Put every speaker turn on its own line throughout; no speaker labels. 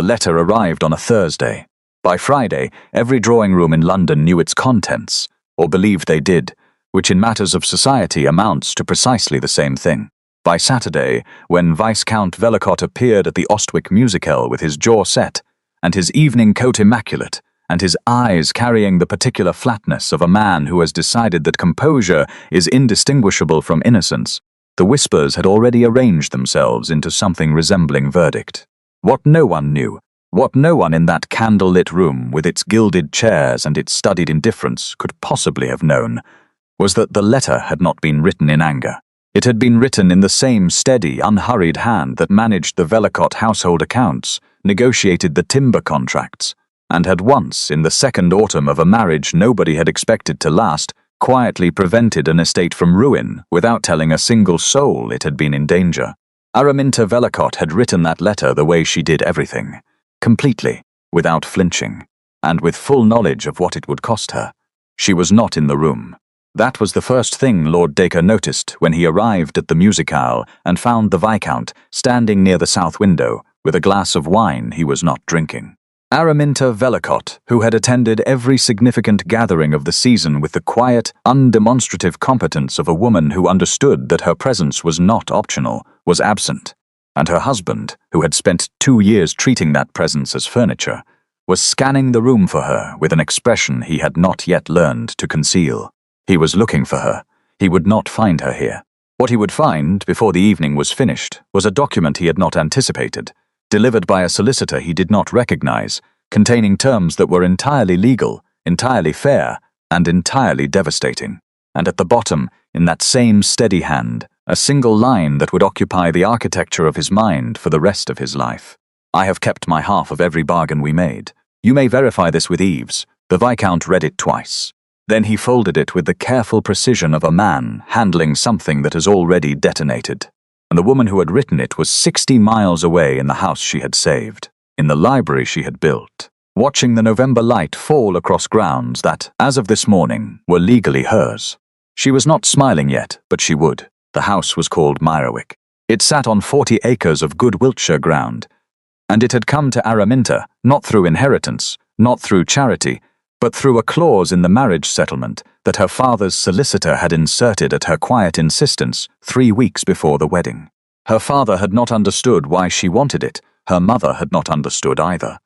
letter arrived on a Thursday. By Friday, every drawing room in London knew its contents, or believed they did, which in matters of society amounts to precisely the same thing. By Saturday, when Viscount Velicott appeared at the Ostwick musicale with his jaw set, and his evening coat immaculate, and his eyes carrying the particular flatness of a man who has decided that composure is indistinguishable from innocence, the whispers had already arranged themselves into something resembling verdict. What no one knew, what no one in that candle-lit room with its gilded chairs and its studied indifference could possibly have known, was that the letter had not been written in anger. It had been written in the same steady, unhurried hand that managed the Velicott household accounts, negotiated the timber contracts, and had once, in the second autumn of a marriage nobody had expected to last, quietly prevented an estate from ruin without telling a single soul it had been in danger. Araminta Velicott had written that letter the way she did everything, completely, without flinching, and with full knowledge of what it would cost her. She was not in the room. That was the first thing Lord Dacre noticed when he arrived at the musicale and found the Viscount standing near the south window with a glass of wine he was not drinking. Araminta Velicott, who had attended every significant gathering of the season with the quiet, undemonstrative competence of a woman who understood that her presence was not optional, was absent, and her husband, who had spent 2 years treating that presence as furniture, was scanning the room for her with an expression he had not yet learned to conceal. He was looking for her. He would not find her here. What he would find, before the evening was finished, was a document he had not anticipated, delivered by a solicitor he did not recognize, containing terms that were entirely legal, entirely fair, and entirely devastating. And at the bottom, in that same steady hand, a single line that would occupy the architecture of his mind for the rest of his life. "I have kept my half of every bargain we made. You may verify this with Eves." The Viscount read it twice. Then he folded it with the careful precision of a man handling something that has already detonated. And the woman who had written it was 60 miles away in the house she had saved, in the library she had built, watching the November light fall across grounds that, as of this morning, were legally hers. She was not smiling yet, but she would. The house was called Meyerwick. It sat on 40 acres of good Wiltshire ground, and it had come to Araminta not through inheritance, not through charity, but through a clause in the marriage settlement that her father's solicitor had inserted at her quiet insistence 3 weeks before the wedding. Her father had not understood why she wanted it. Her mother had not understood either.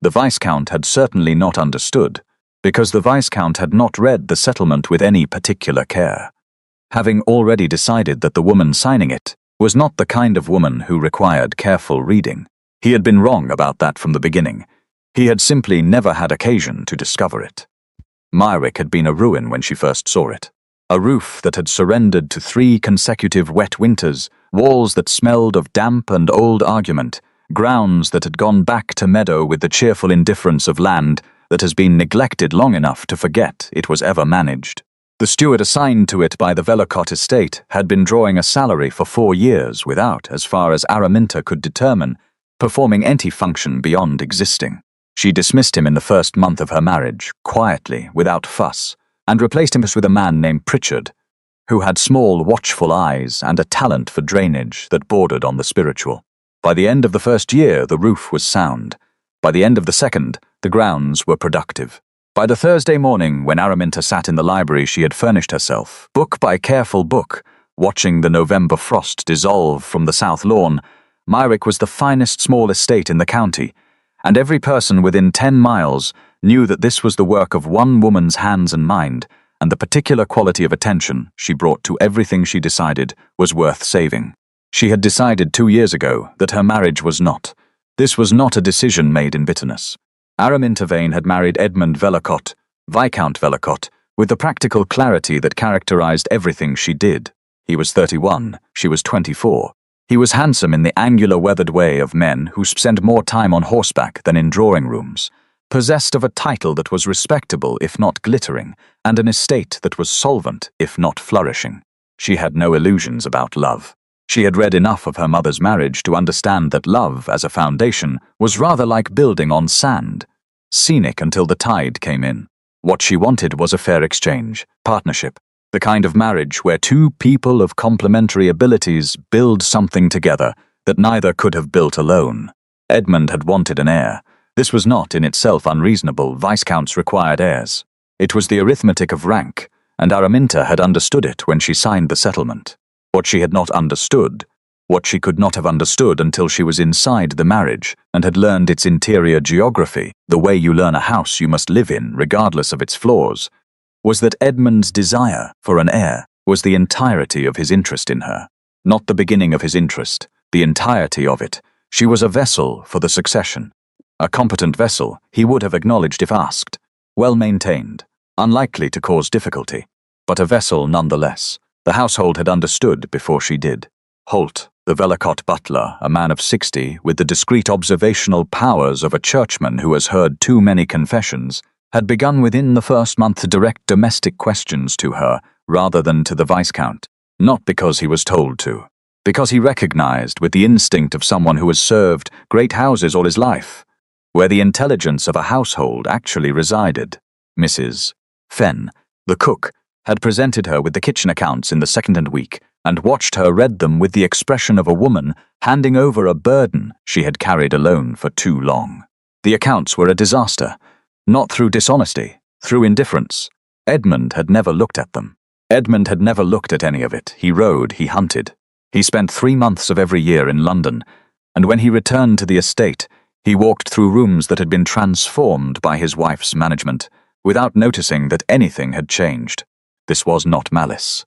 The Viscount had certainly not understood, because the Viscount had not read the settlement with any particular care, having already decided that the woman signing it was not the kind of woman who required careful reading. He had been wrong about that from the beginning. He had simply never had occasion to discover it. Meyerwick had been a ruin when she first saw it. A roof that had surrendered to 3 consecutive wet winters, walls that smelled of damp and old argument, grounds that had gone back to meadow with the cheerful indifference of land that has been neglected long enough to forget it was ever managed. The steward assigned to it by the Velicott estate had been drawing a salary for 4 years without, as far as Araminta could determine, performing any function beyond existing. She dismissed him in the first month of her marriage, quietly, without fuss, and replaced him with a man named Pritchard, who had small, watchful eyes and a talent for drainage that bordered on the spiritual. By the end of the first year, the roof was sound. By the end of the second, the grounds were productive. By the Thursday morning, when Araminta sat in the library she had furnished herself, book by careful book, watching the November frost dissolve from the south lawn, Meyerwick was the finest small estate in the county, and every person within 10 miles knew that this was the work of one woman's hands and mind, and the particular quality of attention she brought to everything she decided was worth saving. She had decided 2 years ago that her marriage was not. This was not a decision made in bitterness. Araminta Vane had married Edmund Velicott, Viscount Velicott, with the practical clarity that characterized everything she did. He was 31, she was 24. He was handsome in the angular weathered way of men who spend more time on horseback than in drawing rooms, possessed of a title that was respectable if not glittering, and an estate that was solvent if not flourishing. She had no illusions about love. She had read enough of her mother's marriage to understand that love, as a foundation, was rather like building on sand, scenic until the tide came in. What she wanted was a fair exchange, partnership, the kind of marriage where 2 people of complementary abilities build something together that neither could have built alone. Edmund had wanted an heir. This was not in itself unreasonable. Viscounts required heirs. It was the arithmetic of rank, and Araminta had understood it when she signed the settlement. What she had not understood, what she could not have understood until she was inside the marriage and had learned its interior geography, the way you learn a house you must live in, regardless of its flaws, was that Edmund's desire for an heir was the entirety of his interest in her. Not the beginning of his interest, the entirety of it. She was a vessel for the succession. A competent vessel, he would have acknowledged if asked. Well-maintained, unlikely to cause difficulty, but a vessel nonetheless. The household had understood before she did. Holt, the Velicott butler, a man of 60, with the discreet observational powers of a churchman who has heard too many confessions, had begun within the first month to direct domestic questions to her rather than to the Viscount, not because he was told to, because he recognized with the instinct of someone who has served great houses all his life, where the intelligence of a household actually resided. Mrs. Fenn, the cook, had presented her with the kitchen accounts in the second week and watched her read them with the expression of a woman handing over a burden she had carried alone for too long. The accounts were a disaster, not through dishonesty, through indifference. Edmund had never looked at them. Edmund had never looked at any of it. He rode, he hunted. He spent 3 months of every year in London, and when he returned to the estate, he walked through rooms that had been transformed by his wife's management, without noticing that anything had changed. This was not malice.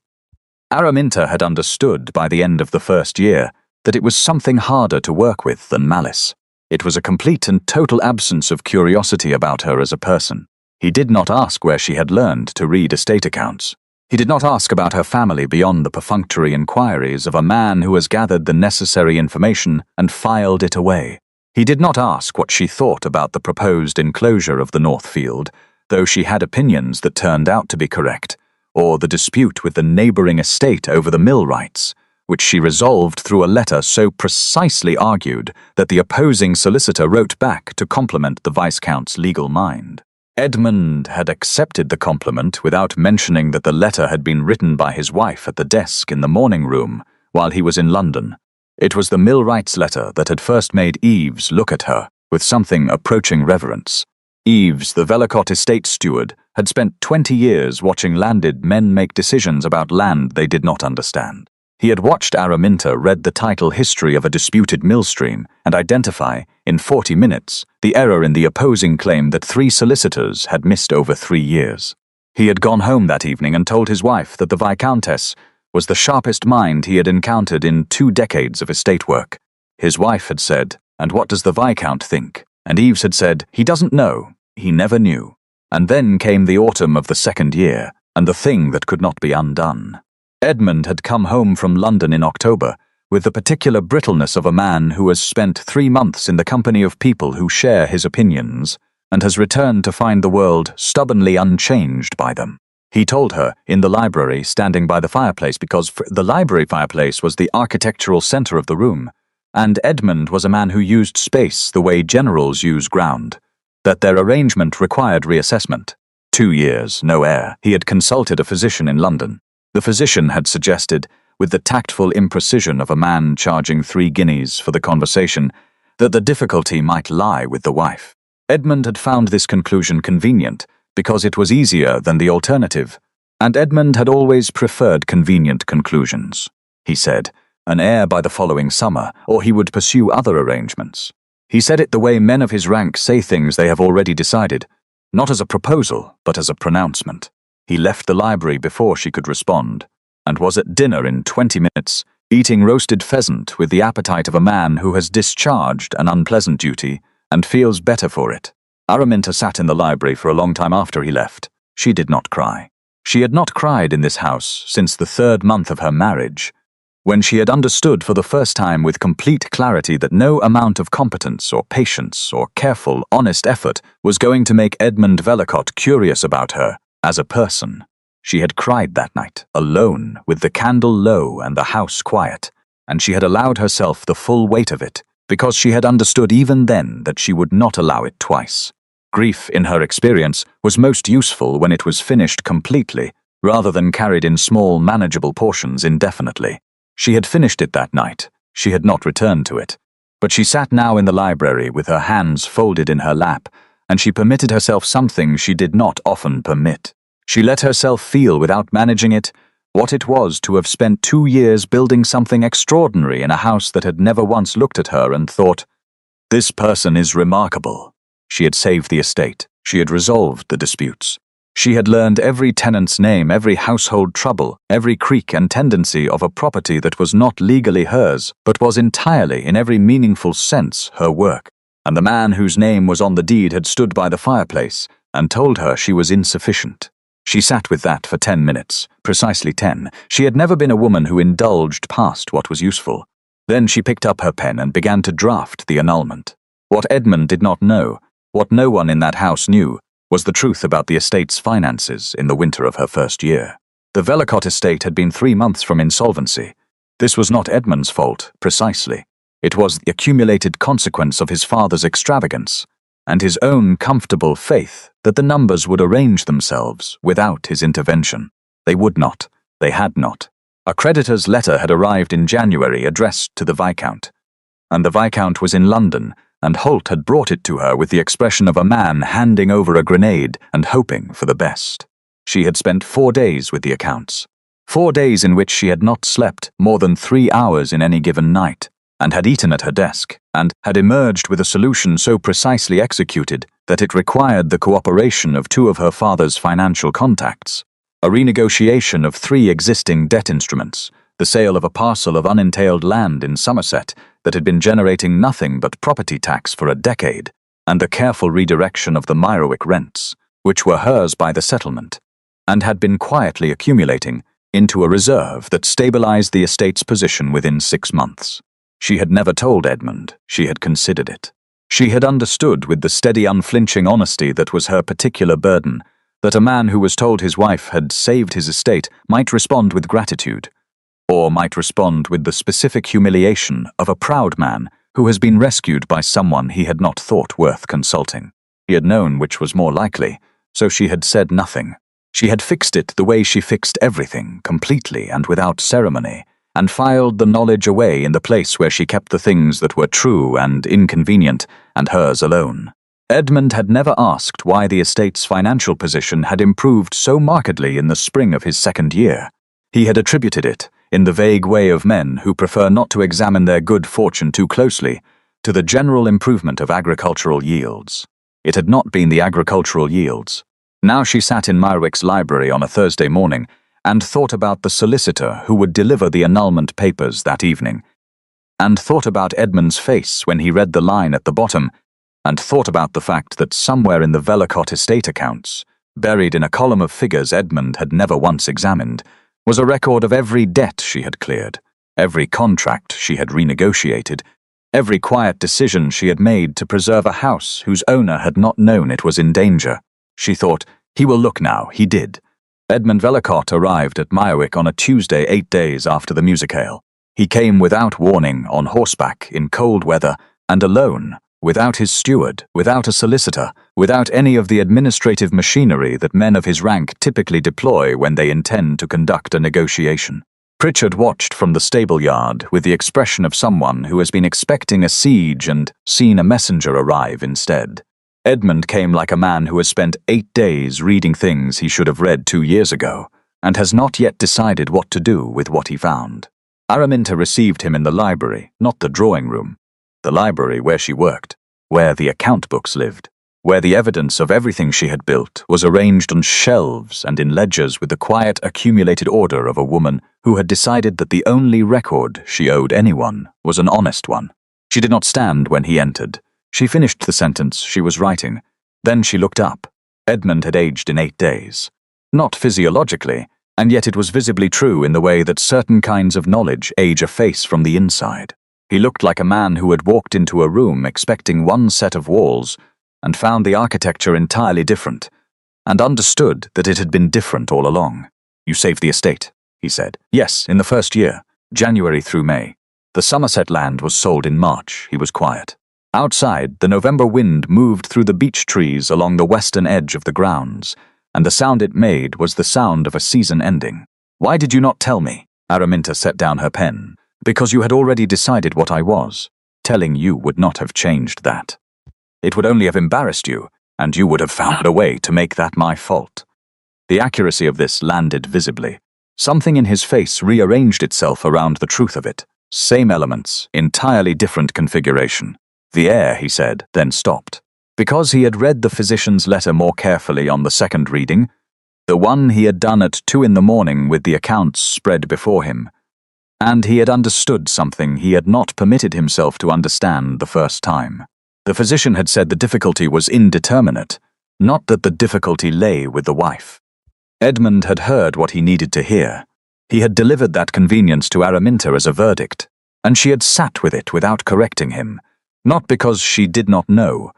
Araminta had understood by the end of the first year that it was something harder to work with than malice. It was a complete and total absence of curiosity about her as a person. He did not ask where she had learned to read estate accounts. He did not ask about her family beyond the perfunctory inquiries of a man who has gathered the necessary information and filed it away. He did not ask what she thought about the proposed enclosure of the North Field, though she had opinions that turned out to be correct, or the dispute with the neighbouring estate over the mill rights, which she resolved through a letter so precisely argued that the opposing solicitor wrote back to compliment the Viscount's legal mind. Edmund had accepted the compliment without mentioning that the letter had been written by his wife at the desk in the morning room while he was in London. It was the millwright's letter that had first made Eves look at her with something approaching reverence. Eves, the Velicott estate steward, had spent 20 years watching landed men make decisions about land they did not understand. He had watched Araminta read the title history of a disputed mill stream and identify, in 40 minutes, the error in the opposing claim that 3 solicitors had missed over 3 years. He had gone home that evening and told his wife that the Viscountess was the sharpest mind he had encountered in 2 decades of estate work. His wife had said, "And what does the Viscount think?" And Eves had said, "He doesn't know. He never knew." And then came the autumn of the second year, and the thing that could not be undone. Edmund had come home from London in October, with the particular brittleness of a man who has spent 3 months in the company of people who share his opinions, and has returned to find the world stubbornly unchanged by them. He told her, in the library, standing by the fireplace, because the library fireplace was the architectural centre of the room, and Edmund was a man who used space the way generals use ground, that their arrangement required reassessment. 2 years, no heir. He had consulted a physician in London. The physician had suggested, with the tactful imprecision of a man charging 3 guineas for the conversation, that the difficulty might lie with the wife. Edmund had found this conclusion convenient, because it was easier than the alternative, and Edmund had always preferred convenient conclusions. He said, an heir by the following summer, or he would pursue other arrangements. He said it the way men of his rank say things they have already decided, not as a proposal, but as a pronouncement. He left the library before she could respond, and was at dinner in 20 minutes, eating roasted pheasant with the appetite of a man who has discharged an unpleasant duty and feels better for it. Araminta sat in the library for a long time after he left. She did not cry. She had not cried in this house since the 3rd month of her marriage, when she had understood for the first time with complete clarity that no amount of competence or patience or careful, honest effort was going to make Edmund Velicott curious about her as a person. She had cried that night, alone, with the candle low and the house quiet, and she had allowed herself the full weight of it, because she had understood even then that she would not allow it twice. Grief, in her experience, was most useful when it was finished completely, rather than carried in small, manageable portions indefinitely. She had finished it that night. She had not returned to it. But she sat now in the library with her hands folded in her lap, and she permitted herself something she did not often permit. She let herself feel, without managing it, what it was to have spent 2 years building something extraordinary in a house that had never once looked at her and thought, "This person is remarkable." She had saved the estate. She had resolved the disputes. She had learned every tenant's name, every household trouble, every creak and tendency of a property that was not legally hers, but was entirely, in every meaningful sense, her work. And the man whose name was on the deed had stood by the fireplace and told her she was insufficient. She sat with that for 10 minutes, precisely 10. She had never been a woman who indulged past what was useful. Then she picked up her pen and began to draft the annulment. What Edmund did not know, what no one in that house knew, was the truth about the estate's finances in the winter of her first year. The Velicott estate had been 3 months from insolvency. This was not Edmund's fault, precisely. It was the accumulated consequence of his father's extravagance, and his own comfortable faith that the numbers would arrange themselves without his intervention. They would not. They had not. A creditor's letter had arrived in January addressed to the Viscount, and the Viscount was in London, and Holt had brought it to her with the expression of a man handing over a grenade and hoping for the best. She had spent 4 days with the accounts, 4 days in which she had not slept more than 3 hours in any given night, and had eaten at her desk, and had emerged with a solution so precisely executed that it required the cooperation of 2 of her father's financial contacts, a renegotiation of 3 existing debt instruments, the sale of a parcel of unentailed land in Somerset that had been generating nothing but property tax for a decade, and the careful redirection of the Meyerwick rents, which were hers by the settlement, and had been quietly accumulating into a reserve that stabilized the estate's position within 6 months. She had never told Edmund, she had considered it. She had understood with the steady, unflinching honesty that was her particular burden, that a man who was told his wife had saved his estate might respond with gratitude, or might respond with the specific humiliation of a proud man who has been rescued by someone he had not thought worth consulting. He had known which was more likely, so she had said nothing. She had fixed it the way she fixed everything, completely and without ceremony, and filed the knowledge away in the place where she kept the things that were true and inconvenient, and hers alone. Edmund had never asked why the estate's financial position had improved so markedly in the spring of his 2nd year. He had attributed it, in the vague way of men who prefer not to examine their good fortune too closely, to the general improvement of agricultural yields. It had not been the agricultural yields. Now she sat in Meyerwick's library on a Thursday morning and thought about the solicitor who would deliver the annulment papers that evening, and thought about Edmund's face when he read the line at the bottom, and thought about the fact that somewhere in the Velicott estate accounts, buried in a column of figures Edmund had never once examined, was a record of every debt she had cleared, every contract she had renegotiated, every quiet decision she had made to preserve a house whose owner had not known it was in danger. She thought, he will look now. He did. Edmund Velicott arrived at Meyerwick on a Tuesday 8 days after the musicale. He came without warning, on horseback, in cold weather, and alone, without his steward, without a solicitor, without any of the administrative machinery that men of his rank typically deploy when they intend to conduct a negotiation. Pritchard watched from the stable yard with the expression of someone who has been expecting a siege and seen a messenger arrive instead. Edmund came like a man who has spent 8 days reading things he should have read 2 years ago, and has not yet decided what to do with what he found. Araminta received him in the library, not the drawing room. The library where she worked, where the account books lived, where the evidence of everything she had built was arranged on shelves and in ledgers with the quiet, accumulated order of a woman who had decided that the only record she owed anyone was an honest one. She did not stand when he entered. She finished the sentence she was writing. Then she looked up. Edmund had aged in 8 days. Not physiologically, and yet it was visibly true in the way that certain kinds of knowledge age a face from the inside. He looked like a man who had walked into a room expecting one set of walls and found the architecture entirely different, and understood that it had been different all along. "You saved the estate," he said. "Yes, in the first year, January through May. The Somerset land was sold in March." He was quiet. Outside, the November wind moved through the beech trees along the western edge of the grounds, and the sound it made was the sound of a season ending. "Why did you not tell me?" Araminta set down her pen. "Because you had already decided what I was. Telling you would not have changed that. It would only have embarrassed you, and you would have found a way to make that my fault. The accuracy of this landed visibly. Something in his face rearranged itself around the truth of it. Same elements, entirely different configuration. The heir, he said, then stopped. Because he had read the physician's letter more carefully on the second reading, the one he had done at 2 a.m. with the accounts spread before him, and he had understood something he had not permitted himself to understand the first time. The physician had said the difficulty was indeterminate, not that the difficulty lay with the wife. Edmund had heard what he needed to hear. He had delivered that convenience to Araminta as a verdict, and she had sat with it without correcting him, not because she did not know,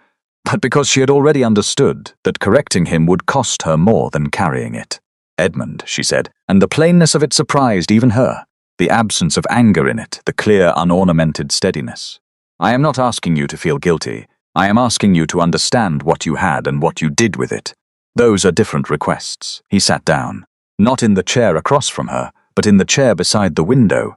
but because she had already understood that correcting him would cost her more than carrying it. Edmund, she said, and the plainness of it surprised even her, the absence of anger in it, the clear, unornamented steadiness. I am not asking you to feel guilty. I am asking you to understand what you had and what you did with it. Those are different requests. He sat down, not in the chair across from her, but in the chair beside the window,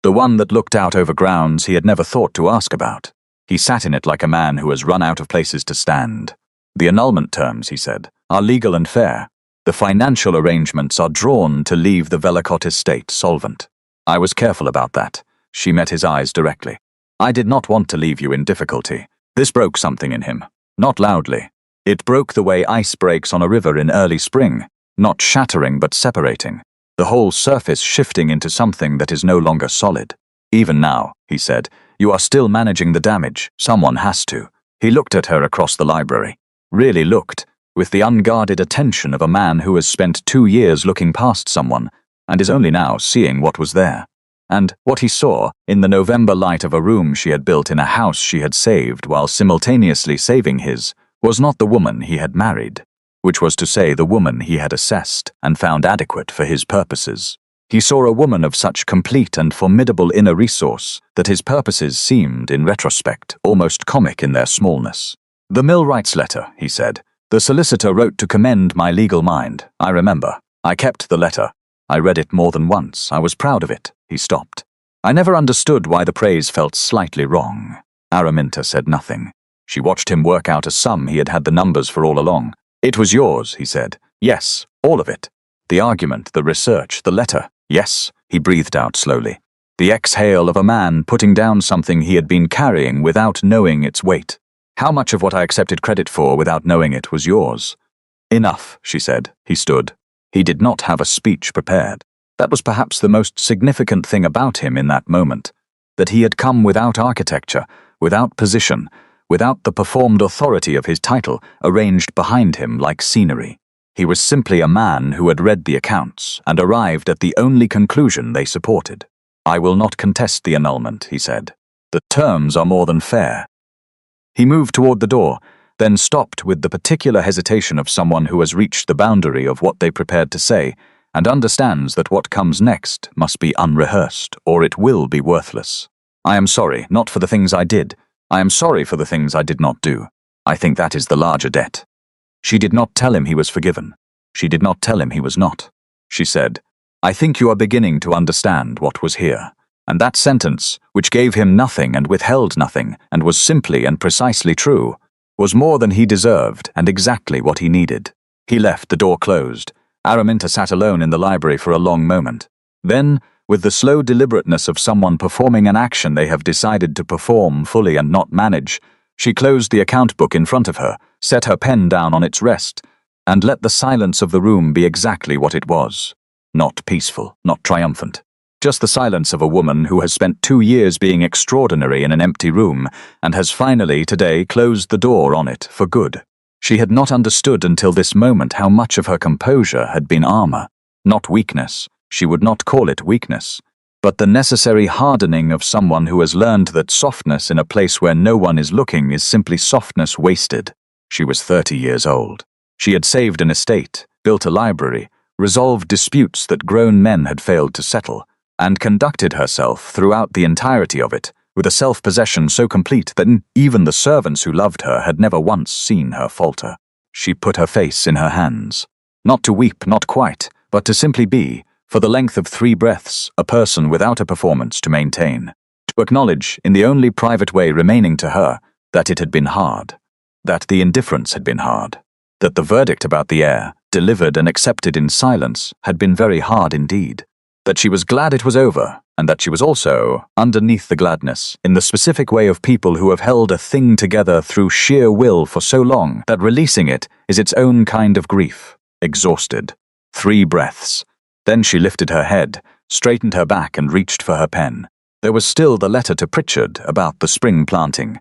the one that looked out over grounds he had never thought to ask about. He sat in it like a man who has run out of places to stand. The annulment terms, he said, are legal and fair. The financial arrangements are drawn to leave the Velicott estate solvent. I was careful about that. She met his eyes directly. I did not want to leave you in difficulty. This broke something in him. Not loudly. It broke the way ice breaks on a river in early spring, not shattering but separating, the whole surface shifting into something that is no longer solid. Even now, he said, you are still managing the damage. Someone has to. He looked at her across the library. Really looked, with the unguarded attention of a man who has spent 2 years looking past someone and is only now seeing what was there. And what he saw, in the November light of a room she had built in a house she had saved while simultaneously saving his, was not the woman he had married, which was to say the woman he had assessed and found adequate for his purposes. He saw a woman of such complete and formidable inner resource that his purposes seemed, in retrospect, almost comic in their smallness. The millwright's letter, he said. The solicitor wrote to commend my legal mind. I remember. I kept the letter. I read it more than once. I was proud of it. He stopped. I never understood why the praise felt slightly wrong. Araminta said nothing. She watched him work out a sum he had had the numbers for all along. It was yours, he said. Yes, all of it. The argument, the research, the letter. Yes, he breathed out slowly. The exhale of a man putting down something he had been carrying without knowing its weight. How much of what I accepted credit for without knowing it was yours? Enough, she said. He stood. He did not have a speech prepared. That was perhaps the most significant thing about him in that moment, that he had come without architecture, without position, without the performed authority of his title arranged behind him like scenery. He was simply a man who had read the accounts and arrived at the only conclusion they supported. I will not contest the annulment, he said. The terms are more than fair. He moved toward the door, then stopped with the particular hesitation of someone who has reached the boundary of what they prepared to say and understands that what comes next must be unrehearsed or it will be worthless. I am sorry, not for the things I did. I am sorry for the things I did not do. I think that is the larger debt. She did not tell him he was forgiven. She did not tell him he was not. She said, I think you are beginning to understand what was here. And that sentence, which gave him nothing and withheld nothing, and was simply and precisely true, was more than he deserved and exactly what he needed. He left, the door closed. Araminta sat alone in the library for a long moment. Then, with the slow deliberateness of someone performing an action they have decided to perform fully and not manage, she closed the account book in front of her, set her pen down on its rest, and let the silence of the room be exactly what it was. Not peaceful, not triumphant. Just the silence of a woman who has spent 2 years being extraordinary in an empty room and has finally, today, closed the door on it for good. She had not understood until this moment how much of her composure had been armor, not weakness. She would not call it weakness, but the necessary hardening of someone who has learned that softness in a place where no one is looking is simply softness wasted. She was 30 years old. She had saved an estate, built a library, resolved disputes that grown men had failed to settle, and conducted herself throughout the entirety of it with a self-possession so complete that even the servants who loved her had never once seen her falter. She put her face in her hands, not to weep, not quite, but to simply be, for the length of 3 breaths, a person without a performance to maintain. to acknowledge, in the only private way remaining to her, that it had been hard, that the indifference had been hard, that the verdict about the heir, delivered and accepted in silence, had been very hard indeed, that she was glad it was over, and that she was also, underneath the gladness, in the specific way of people who have held a thing together through sheer will for so long that releasing it is its own kind of grief, exhausted. 3 breaths. Then she lifted her head, straightened her back and reached for her pen. There was still the letter to Pritchard about the spring planting.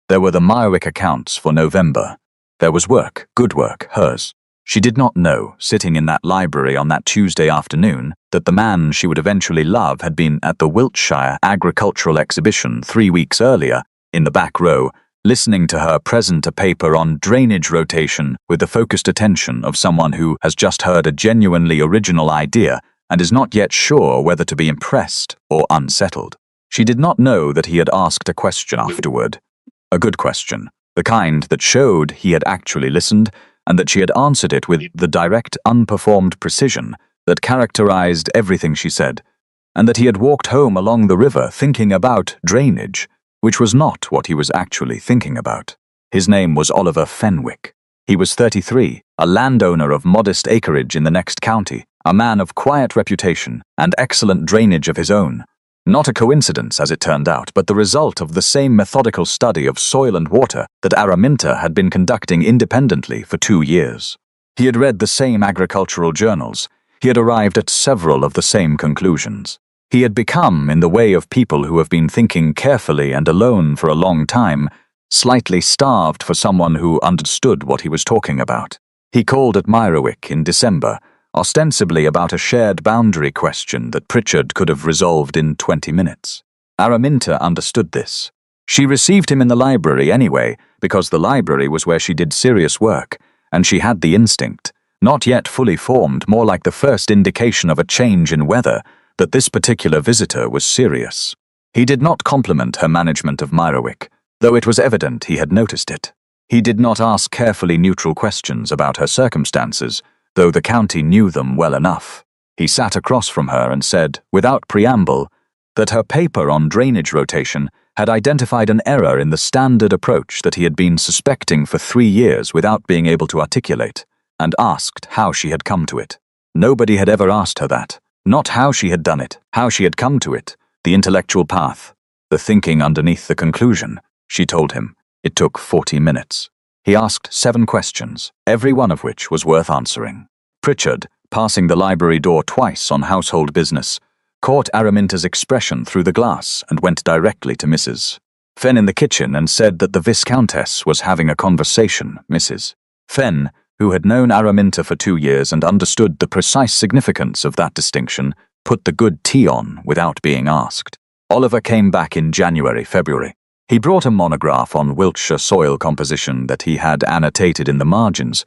There were the Meyerwick accounts for November. There was work, good work, hers. She did not know, sitting in that library on that Tuesday afternoon, that the man she would eventually love had been at the Wiltshire Agricultural Exhibition 3 weeks earlier, in the back row, listening to her present a paper on drainage rotation with the focused attention of someone who has just heard a genuinely original idea and is not yet sure whether to be impressed or unsettled. She did not know that he had asked a question afterward. A good question, the kind that showed he had actually listened, and that she had answered it with the direct, unperformed precision that characterized everything she said, and that he had walked home along the river thinking about drainage, which was not what he was actually thinking about. His name was Oliver Fenwick. He was 33, a landowner of modest acreage in the next county, a man of quiet reputation and excellent drainage of his own. Not a coincidence, as it turned out, but the result of the same methodical study of soil and water that Araminta had been conducting independently for 2 years. He had read the same agricultural journals. He had arrived at several of the same conclusions. He had become, in the way of people who have been thinking carefully and alone for a long time, slightly starved for someone who understood what he was talking about. He called at Meyerwick in December, ostensibly about a shared boundary question that Pritchard could have resolved in 20 minutes. Araminta understood this. She received him in the library anyway, because the library was where she did serious work, and she had the instinct, not yet fully formed, more like the first indication of a change in weather, that this particular visitor was serious. He did not compliment her management of Meyerwick, though it was evident he had noticed it. He did not ask carefully neutral questions about her circumstances, though the county knew them well enough. He sat across from her and said, without preamble, that her paper on drainage rotation had identified an error in the standard approach that he had been suspecting for 3 years without being able to articulate, and asked how she had come to it. Nobody had ever asked her that. Not how she had done it, how she had come to it, the intellectual path, the thinking underneath the conclusion. She told him. It took 40 minutes. He asked 7 questions, every one of which was worth answering. Pritchard, passing the library door twice on household business, caught Araminta's expression through the glass and went directly to Mrs. Fenn in the kitchen and said that the Viscountess was having a conversation, Mrs. Fenn, who had known Araminta for 2 years and understood the precise significance of that distinction, put the good tea on without being asked. Oliver came back in January-February. He brought a monograph on Wiltshire soil composition that he had annotated in the margins,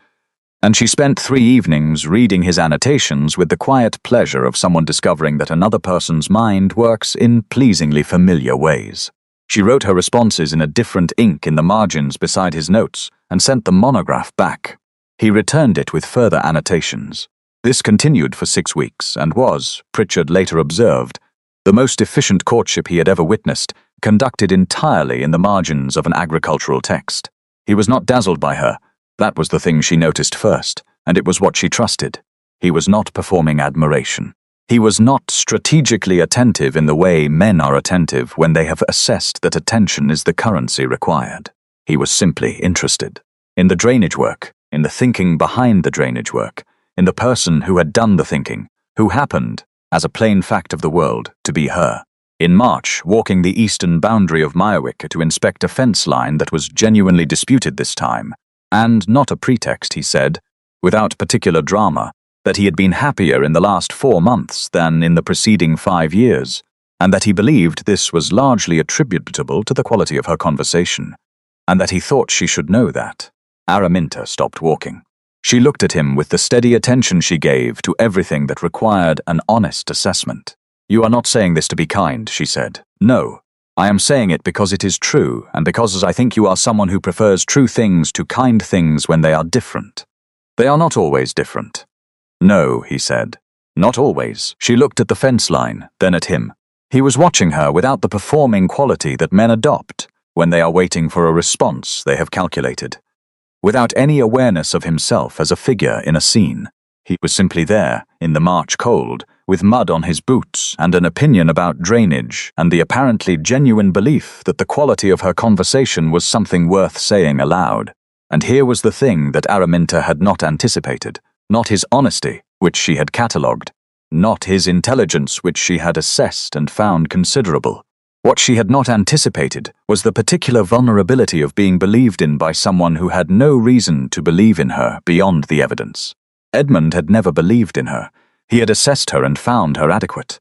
and she spent 3 evenings reading his annotations with the quiet pleasure of someone discovering that another person's mind works in pleasingly familiar ways. She wrote her responses in a different ink in the margins beside his notes and sent the monograph back. He returned it with further annotations. This continued for 6 weeks and was, Pritchard later observed, the most efficient courtship he had ever witnessed, conducted entirely in the margins of an agricultural text. He was not dazzled by her. That was the thing she noticed first, and it was what she trusted. He was not performing admiration. He was not strategically attentive in the way men are attentive when they have assessed that attention is the currency required. He was simply interested. In the drainage work, in the thinking behind the drainage work, in the person who had done the thinking, who happened, as a plain fact of the world, to be her. In March, walking the eastern boundary of Meyerwick to inspect a fence line that was genuinely disputed this time, and not a pretext, he said, without particular drama, that he had been happier in the last 4 months than in the preceding 5 years, and that he believed this was largely attributable to the quality of her conversation, and that he thought she should know that. Araminta stopped walking. She looked at him with the steady attention she gave to everything that required an honest assessment. "You are not saying this to be kind," she said. "No. I am saying it because it is true, and because I think you are someone who prefers true things to kind things when they are different. They are not always different." "No," he said. "Not always." She looked at the fence line, then at him. He was watching her without the performing quality that men adopt when they are waiting for a response they have calculated. Without any awareness of himself as a figure in a scene. He was simply there, in the March cold, with mud on his boots and an opinion about drainage and the apparently genuine belief that the quality of her conversation was something worth saying aloud. And here was the thing that Araminta had not anticipated. Not his honesty, which she had catalogued. Not his intelligence, which she had assessed and found considerable. What she had not anticipated was the particular vulnerability of being believed in by someone who had no reason to believe in her beyond the evidence. Edmund had never believed in her. He had assessed her and found her adequate.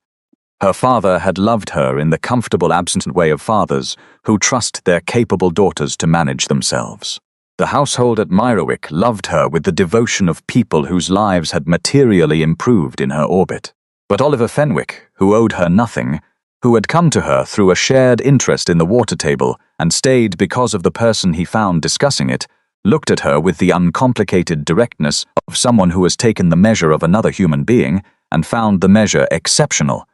Her father had loved her in the comfortable absent way of fathers who trust their capable daughters to manage themselves. The household at Meyerwick loved her with the devotion of people whose lives had materially improved in her orbit. But Oliver Fenwick, who owed her nothing, who had come to her through a shared interest in the water table and stayed because of the person he found discussing it, looked at her with the uncomplicated directness of someone who has taken the measure of another human being and found the measure exceptional,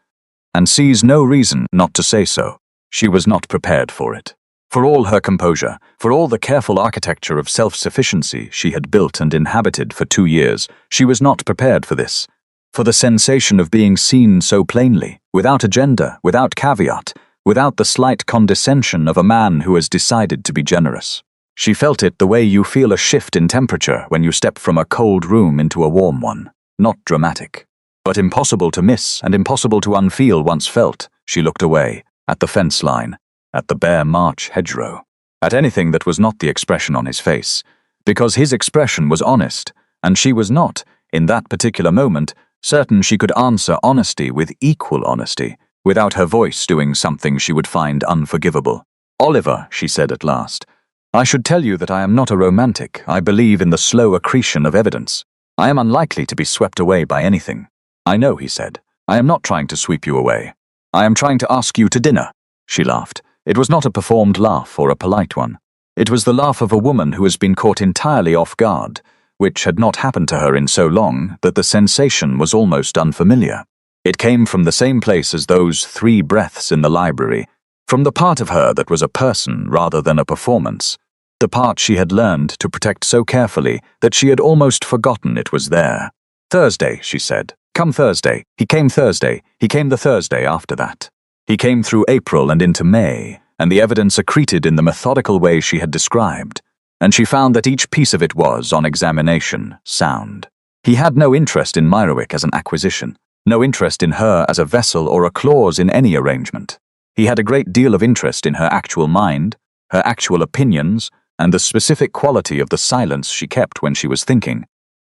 and sees no reason not to say so. She was not prepared for it. For all her composure, for all the careful architecture of self-sufficiency she had built and inhabited for 2 years, she was not prepared for this. For the sensation of being seen so plainly, without agenda, without caveat, without the slight condescension of a man who has decided to be generous. She felt it the way you feel a shift in temperature when you step from a cold room into a warm one. Not dramatic, but impossible to miss and impossible to unfeel once felt. She looked away, at the fence line, at the bare March hedgerow, at anything that was not the expression on his face, because his expression was honest, and she was not, in that particular moment, certain she could answer honesty with equal honesty, without her voice doing something she would find unforgivable. "Oliver," she said at last, "I should tell you that I am not a romantic. I believe in the slow accretion of evidence. I am unlikely to be swept away by anything." "I know," he said. "I am not trying to sweep you away. I am trying to ask you to dinner." She laughed. It was not a performed laugh or a polite one. It was the laugh of a woman who has been caught entirely off guard, which had not happened to her in so long that the sensation was almost unfamiliar. It came from the same place as those 3 breaths in the library, from the part of her that was a person rather than a performance, the part she had learned to protect so carefully that she had almost forgotten it was there. "Thursday," she said. "Come Thursday." He came Thursday. He came the Thursday after that. He came through April and into May, and the evidence accreted in the methodical way she had described, and she found that each piece of it was, on examination, sound. He had no interest in Meyerwick as an acquisition, no interest in her as a vessel or a clause in any arrangement. He had a great deal of interest in her actual mind, her actual opinions, and the specific quality of the silence she kept when she was thinking,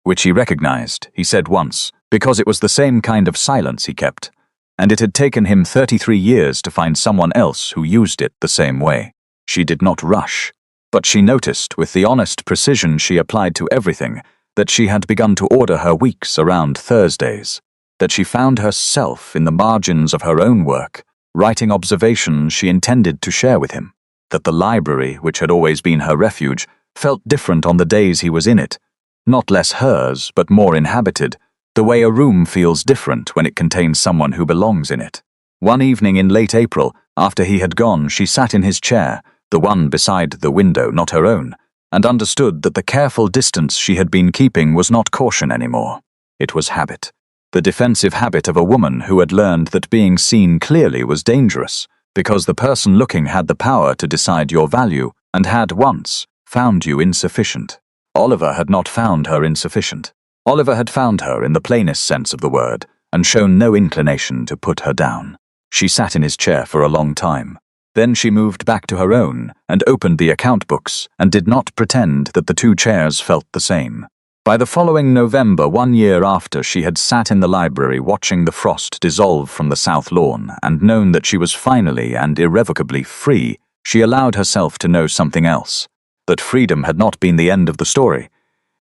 which he recognized, he said once, because it was the same kind of silence he kept, and it had taken him 33 years to find someone else who used it the same way. She did not rush, but she noticed, with the honest precision she applied to everything, that she had begun to order her weeks around Thursdays, that she found herself in the margins of her own work, writing observations she intended to share with him, that the library, which had always been her refuge, felt different on the days he was in it, not less hers, but more inhabited, the way a room feels different when it contains someone who belongs in it. One evening in late April, after he had gone, she sat in his chair, the one beside the window, not her own, and understood that the careful distance she had been keeping was not caution anymore. It was habit. The defensive habit of a woman who had learned that being seen clearly was dangerous, because the person looking had the power to decide your value, and had once found you insufficient. Oliver had not found her insufficient. Oliver had found her in the plainest sense of the word, and shown no inclination to put her down. She sat in his chair for a long time. Then she moved back to her own, and opened the account books, and did not pretend that the 2 chairs felt the same. By the following November, 1 year after she had sat in the library watching the frost dissolve from the south lawn and known that she was finally and irrevocably free, she allowed herself to know something else, that freedom had not been the end of the story.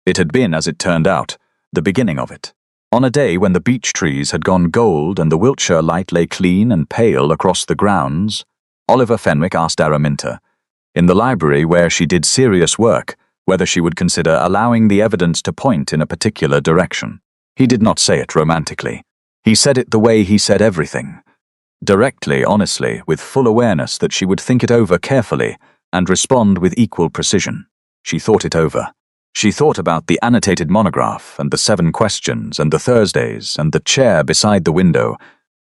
It had been, as it turned out, the beginning of it. On a day when the beech trees had gone gold and the Wiltshire light lay clean and pale across the grounds, Oliver Fenwick asked Araminta, in the library where she did serious work, whether she would consider allowing the evidence to point in a particular direction. He did not say it romantically. He said it the way he said everything, Directly, honestly, with full awareness that she would think it over carefully and respond with equal precision. She thought it over. She thought about the annotated monograph and the 7 questions and the Thursdays and the chair beside the window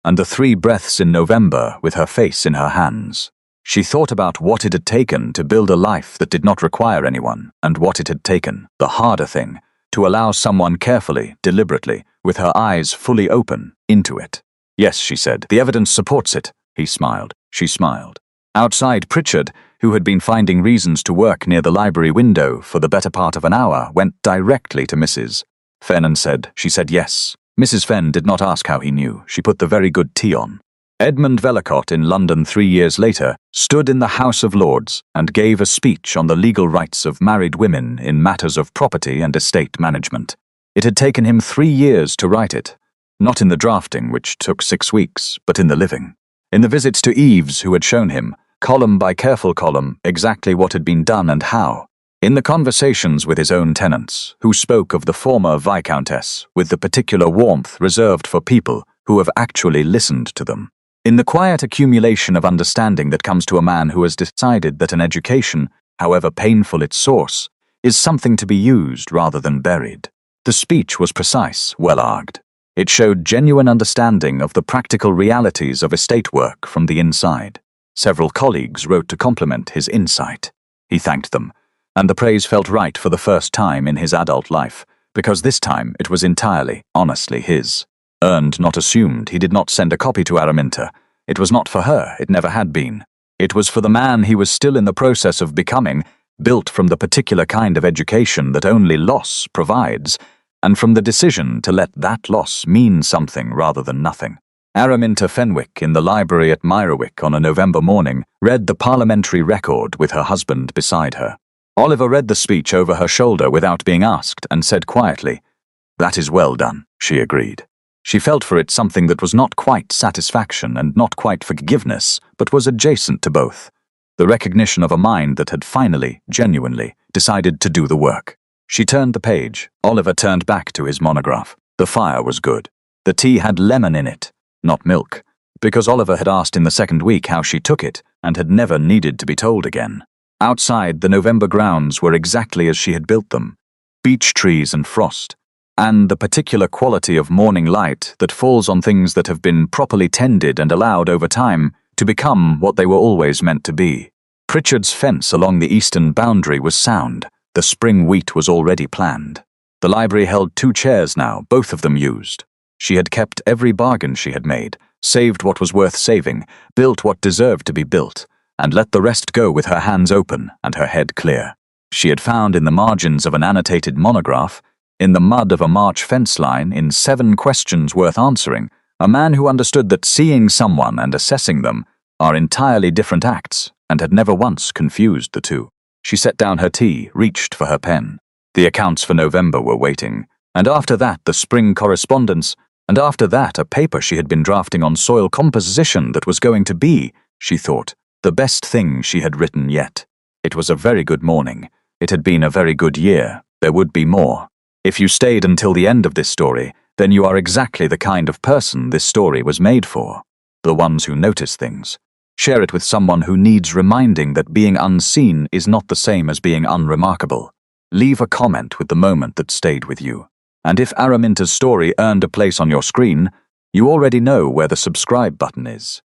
and the 3 breaths in November with her face in her hands. She thought about what it had taken to build a life that did not require anyone, and what it had taken, the harder thing, to allow someone carefully, deliberately, with her eyes fully open, into it. Yes, she said, the evidence supports it. He smiled. She smiled. Outside, Pritchard, who had been finding reasons to work near the library window for the better part of an hour, went directly to Mrs. Fenn and said, she said yes. Mrs. Fenn did not ask how he knew. She put the very good tea on. Edmund Vellacott in London 3 years later stood in the House of Lords and gave a speech on the legal rights of married women in matters of property and estate management. It had taken him 3 years to write it, not in the drafting, which took 6 weeks, but in the living. In the visits to Eves, who had shown him, column by careful column, exactly what had been done and how. In the conversations with his own tenants, who spoke of the former Viscountess with the particular warmth reserved for people who have actually listened to them. In the quiet accumulation of understanding that comes to a man who has decided that an education, however painful its source, is something to be used rather than buried. The speech was precise, well-argued. It showed genuine understanding of the practical realities of estate work from the inside. Several colleagues wrote to compliment his insight. He thanked them, and the praise felt right for the first time in his adult life, because this time it was entirely, honestly his. Earned, not assumed. He did not send a copy to Araminta. It was not for her, it never had been. It was for the man he was still in the process of becoming, built from the particular kind of education that only loss provides, and from the decision to let that loss mean something rather than nothing. Araminta Fenwick, in the library at Meyerwick on a November morning, read the parliamentary record with her husband beside her. Oliver read the speech over her shoulder without being asked and said quietly, "That is well done," she agreed. She felt for it something that was not quite satisfaction and not quite forgiveness, but was adjacent to both. The recognition of a mind that had finally, genuinely, decided to do the work. She turned the page. Oliver turned back to his monograph. The fire was good. The tea had lemon in it, not milk, because Oliver had asked in the second week how she took it and had never needed to be told again. Outside, the November grounds were exactly as she had built them. Beech trees and frost, and the particular quality of morning light that falls on things that have been properly tended and allowed over time to become what they were always meant to be. Pritchard's fence along the eastern boundary was sound. The spring wheat was already planned. The library held 2 chairs now, both of them used. She had kept every bargain she had made, saved what was worth saving, built what deserved to be built, and let the rest go with her hands open and her head clear. She had found in the margins of an annotated monograph, in the mud of a March fence line, in 7 questions worth answering, a man who understood that seeing someone and assessing them are entirely different acts, and had never once confused the two. She set down her tea, reached for her pen. The accounts for November were waiting, and after that the spring correspondence, and after that a paper she had been drafting on soil composition that was going to be, she thought, the best thing she had written yet. It was a very good morning. It had been a very good year. There would be more. If you stayed until the end of this story, then you are exactly the kind of person this story was made for. The ones who notice things. Share it with someone who needs reminding that being unseen is not the same as being unremarkable. Leave a comment with the moment that stayed with you. And if Araminta's story earned a place on your screen, you already know where the subscribe button is.